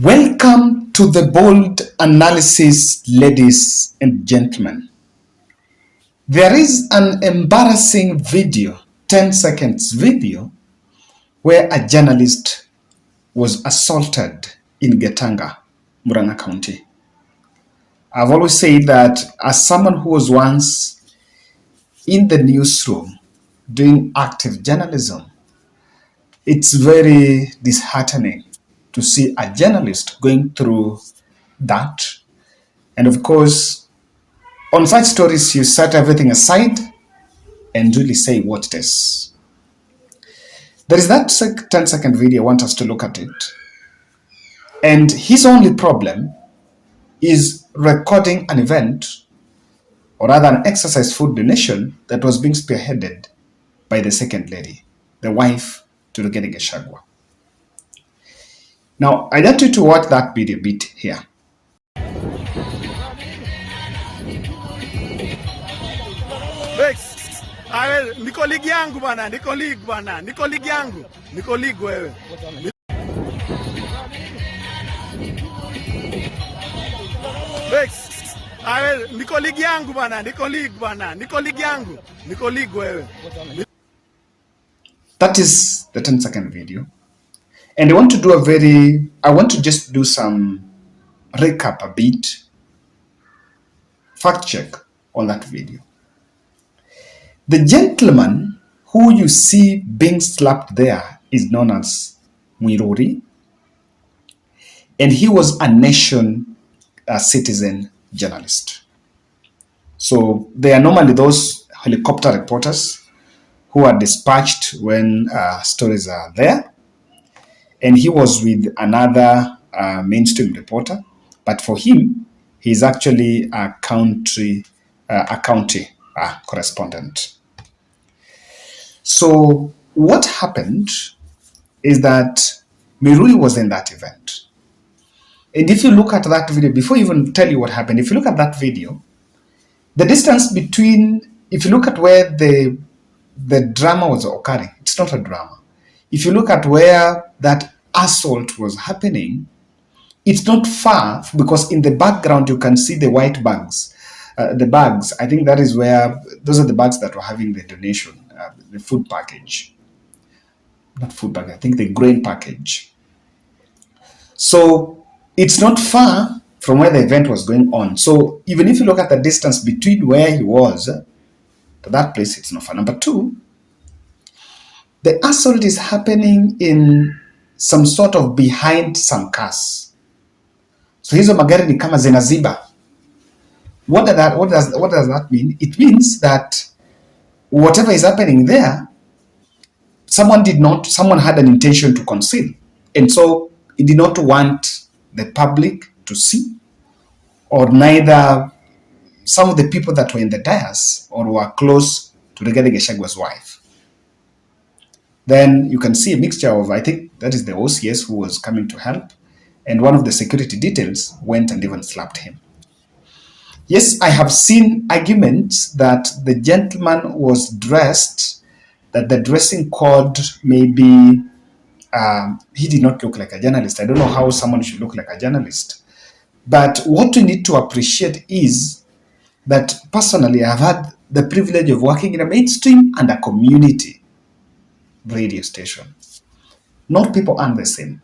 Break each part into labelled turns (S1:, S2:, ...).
S1: Welcome to the bold analysis, ladies and gentlemen. There is an embarrassing video, 10 seconds video, where a journalist was assaulted in Getanga, Muran'ga County. I've always said that as someone who was once in the newsroom doing active journalism, it's very disheartening to see a journalist going through that. And of course, on such stories, you set everything aside and really say what it is. There is that 10-second video. I want us to look at it. And his only problem is recording an event, or rather an exercise food donation that was being spearheaded by the second lady, the wife to Rigathi Gachagua. Now, I want you to watch that video bit here.
S2: Niko ligi yangu bwana, niko ligi yangu, niko ligi wewe. Niko ligi yangu bwana, niko ligi yangu, niko ligi wewe.
S1: That is the 10-second video. And I want to just do some recap a bit, fact check on that video. The gentleman who you see being slapped there is known as Mwiruri, and he was a nation citizen journalist. So they are normally those helicopter reporters who are dispatched when stories are there. And he was with another mainstream reporter, but for him, he's actually a county correspondent. So what happened is that Mirui was in that event. And if you look at that video, before I even tell you what happened, if you look at that video, the distance between, if you look at where the drama was occurring, it's not a drama. If you look at where that assault was happening, it's not far, because in the background you can see the white bags. The bags, I think that is where, those are the bags that were having the donation, the food package. Not food package, I think the grain package. So it's not far from where the event was going on. So even if you look at the distance between where he was to that place, it's not far. Number two, the assault is happening in some sort of behind some cars. So hizo magari ni kama zinaziba. What does that mean? It means that whatever is happening there, someone had an intention to conceal. And so it did not want the public to see, or neither some of the people that were in the dais or were close to Rigathi Gachagua's wife. Then you can see a mixture of, I think that is the OCS who was coming to help, and one of the security details went and even slapped him. Yes, I have seen arguments that the gentleman was dressed, that the dressing code maybe, he did not look like a journalist. I don't know how someone should look like a journalist. But what we need to appreciate is that personally, I've had the privilege of working in a mainstream and a community radio station. Not people are the same.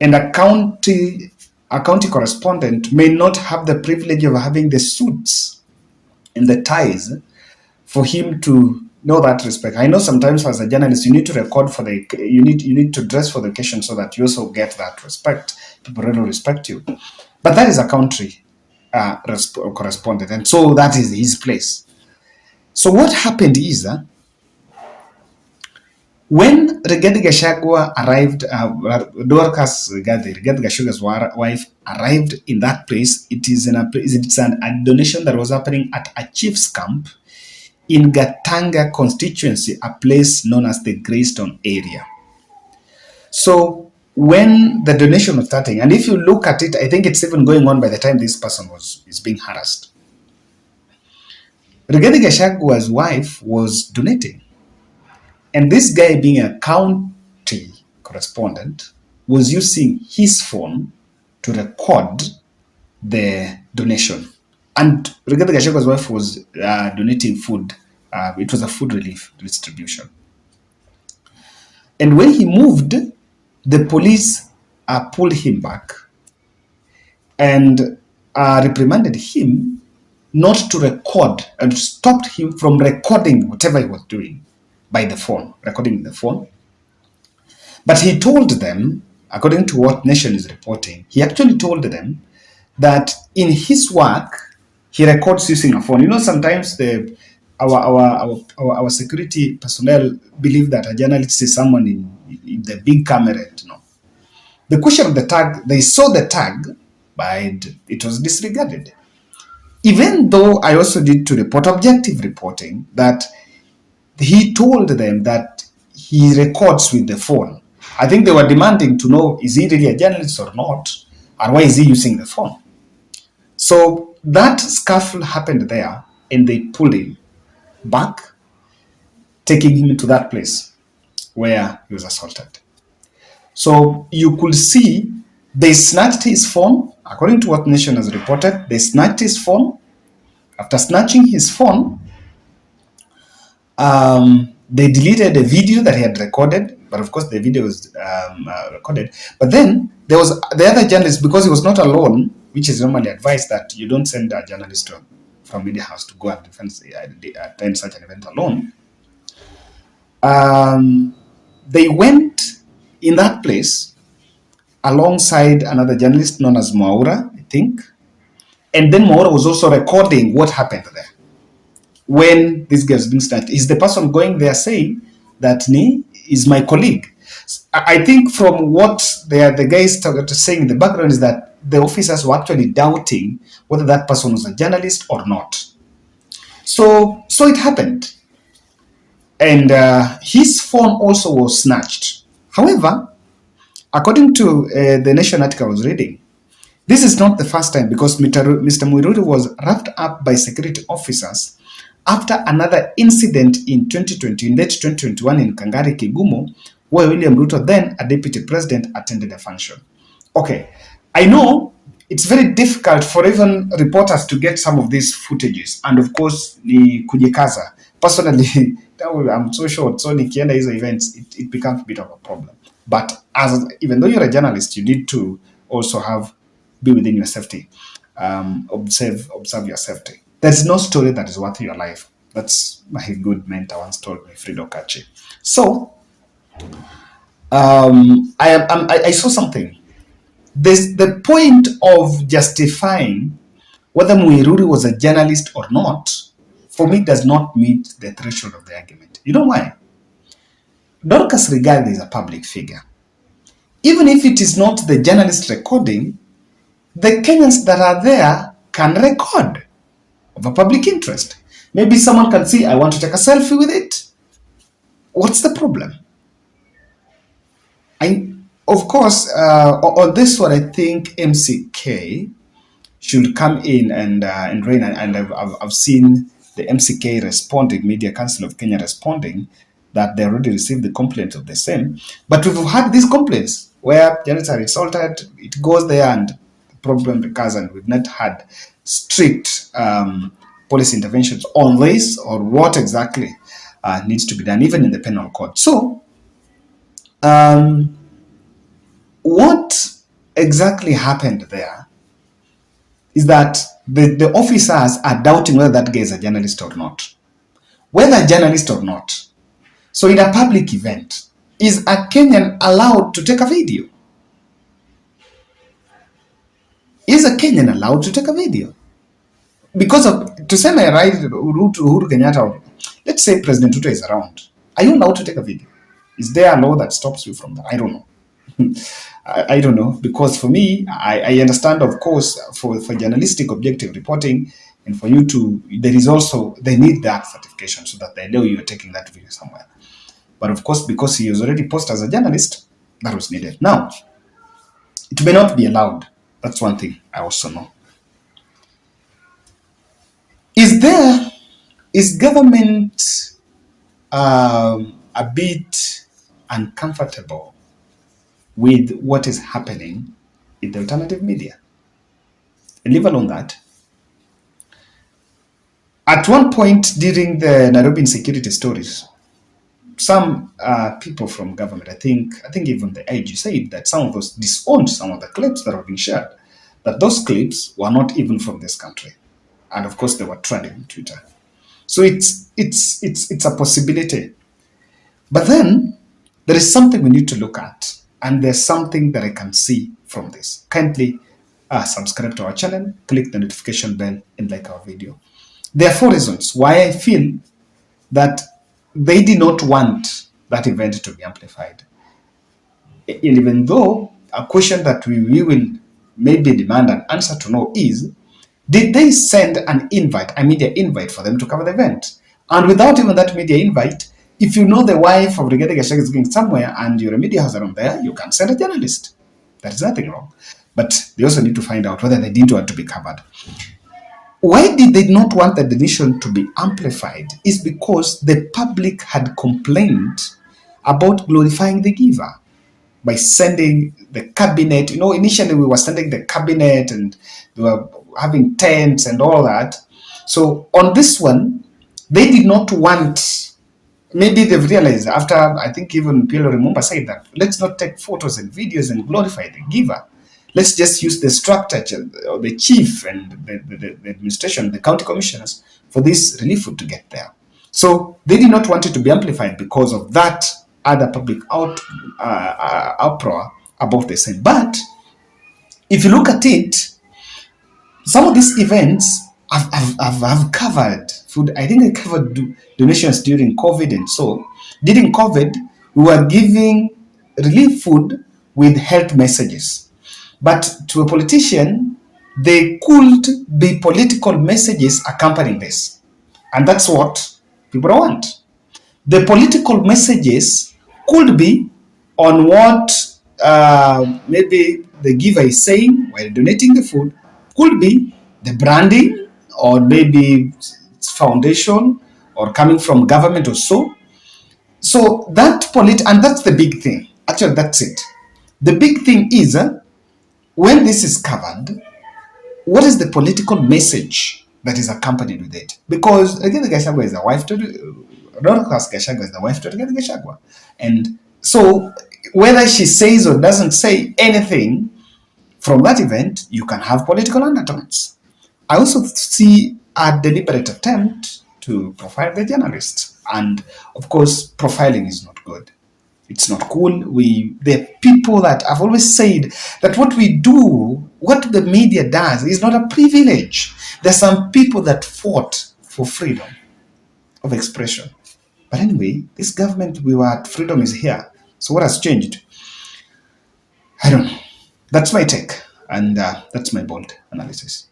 S1: And a county correspondent may not have the privilege of having the suits and the ties for him to know that respect. I know sometimes as a journalist, you need to record for you need to dress for the occasion so that you also get that respect. People really respect you. But that is a country correspondent, and so that is his place. So what happened is, when Rigathi Gachagua arrived, Rigathi Gachagua's wife arrived in that place, it's a donation that was happening at a chief's camp in Gatanga constituency, a place known as the Greystone area. So when the donation was starting, and if you look at it, I think it's even going on by the time this person is being harassed. Rigathi Gachagua's wife was donating. And this guy, being a county correspondent, was using his phone to record the donation. And Rigathi Gachagua's wife was donating food. It was a food relief distribution. And when he moved, the police pulled him back and reprimanded him not to record and stopped him from recording whatever he was doing by the phone, recording the phone. But he told them, according to what Nation is reporting, he actually told them that in his work, he records using a phone. You know, sometimes our security personnel believe that a journalist is someone in the big camera. No. The question of the tag, they saw the tag, but it was disregarded. Even though I also did to report objective reporting that he told them that he records with the phone. I think they were demanding to know, is he really a journalist or not? Or why is he using the phone? So that scuffle happened there, and they pulled him back, taking him to that place where he was assaulted. So you could see they snatched his phone. According to what Nation has reported, they snatched his phone. After snatching his phone, they deleted a video that he had recorded, but of course the video was recorded. But then there was the other journalist, because he was not alone, which is normally advised that you don't send a journalist from media house to go and attend such an event alone. They went in that place alongside another journalist known as Mwaura, I think. And then Mwaura was also recording what happened there. When this guy is being snatched, is the person going there saying that Ni is my colleague? I think from what the guys saying in the background is that the officers were actually doubting whether that person was a journalist or not. So it happened. And his phone also was snatched. However, according to the Nation article I was reading, this is not the first time, because Mr. Muiruri was wrapped up by security officers after another incident in 2020, in late 2021 in Kangari, Kigumo, where William Ruto, then a deputy president, attended a function. Okay, I know it's very difficult for even reporters to get some of these footages, and of course, ni kujikaza. Personally, I'm so short, so nikienda hizo events, it becomes a bit of a problem. But even though you're a journalist, you need to also be within your safety, observe your safety. There's no story that is worth your life. That's my good mentor once told me, Frido Kachi. So, I saw something. The point of justifying whether Muiruri was a journalist or not, for me, does not meet the threshold of the argument. You know why? Dorcas Rigathi is a public figure. Even if it is not the journalist recording, the Kenyans that are there can record of a public interest. Maybe someone can see, I want to take a selfie with it. What's the problem? Of course, on this one, I think MCK should come in and reign. And I've seen the MCK responding, Media Council of Kenya responding, that they already received the complaint of the same. But we've had these complaints where journalists are insulted, it goes there and the problem recurs, and we've not had strict policy interventions on this or what exactly needs to be done, even in the penal code. So, what exactly happened there is that the officers are doubting whether that guy is a journalist or not. Whether a journalist or not. So in a public event, is a Kenyan allowed to take a video? Is a Kenyan allowed to take a video? Because to say my right, Uhuru Kenyatta, let's say President Ruto is around, are you allowed to take a video? Is there a law that stops you from that? I don't know. I don't know, because for me, I understand, of course, for journalistic objective reporting, and for you to, they need that certification so that they know you're taking that video somewhere. But of course, because he was already posted as a journalist, that was needed. Now, it may not be allowed. That's one thing I also know. Is government a bit uncomfortable with what is happening in the alternative media. And leave alone that. At one point during the Nairobi insecurity stories, some people from government, I think even the IG said that some of those disowned some of the clips that have been shared, that those clips were not even from this country. And of course they were trending on Twitter. So it's a possibility. But then there is something we need to look at, and there's something that I can see from this. Kindly subscribe to our channel, click the notification bell, and like our video. There are 4 reasons why I feel that they did not want that event to be amplified. Even though a question that we will maybe demand an answer to know is, did they send an invite, a media invite for them to cover the event? And without even that media invite, if you know the wife of Rigathi is going somewhere and you're a media house around there, you can send a journalist. There is nothing wrong. But they also need to find out whether they didn't want to be covered. Why did they not want the donation to be amplified? Is because the public had complained about glorifying the giver by sending the cabinet. Initially we were sending the cabinet and they were having tents and all that. So on this one, they did not want, maybe they've realized after, I think even Pierre Lumumba said that, let's not take photos and videos and glorify the giver. Let's just use the structure, the chief and the administration, the county commissioners for this relief food to get there. So they did not want it to be amplified because of that other public uproar about the same. But if you look at it, some of these events I've covered food. I think I covered donations during COVID, and so during COVID we were giving relief food with health messages. But to a politician, there could be political messages accompanying this. And that's what people want. The political messages could be on what maybe the giver is saying while donating the food, could be the branding, or maybe it's foundation, or coming from government or so. So that and that's the big thing. Actually, that's it. The big thing is, when this is covered, what is the political message that is accompanied with it? Because Rigathi Gachagua is the wife to Dorcas Gachagua is the wife to Rigathi Gachagua, and so whether she says or doesn't say anything from that event, you can have political undertones. I also see a deliberate attempt to profile the journalist, and of course, profiling is not good. It's not cool. The people that I've always said that what we do, what the media does, is not a privilege. There's some people that fought for freedom of expression. But anyway, this government, freedom is here. So what has changed? I don't know. That's my take, and that's my bold analysis.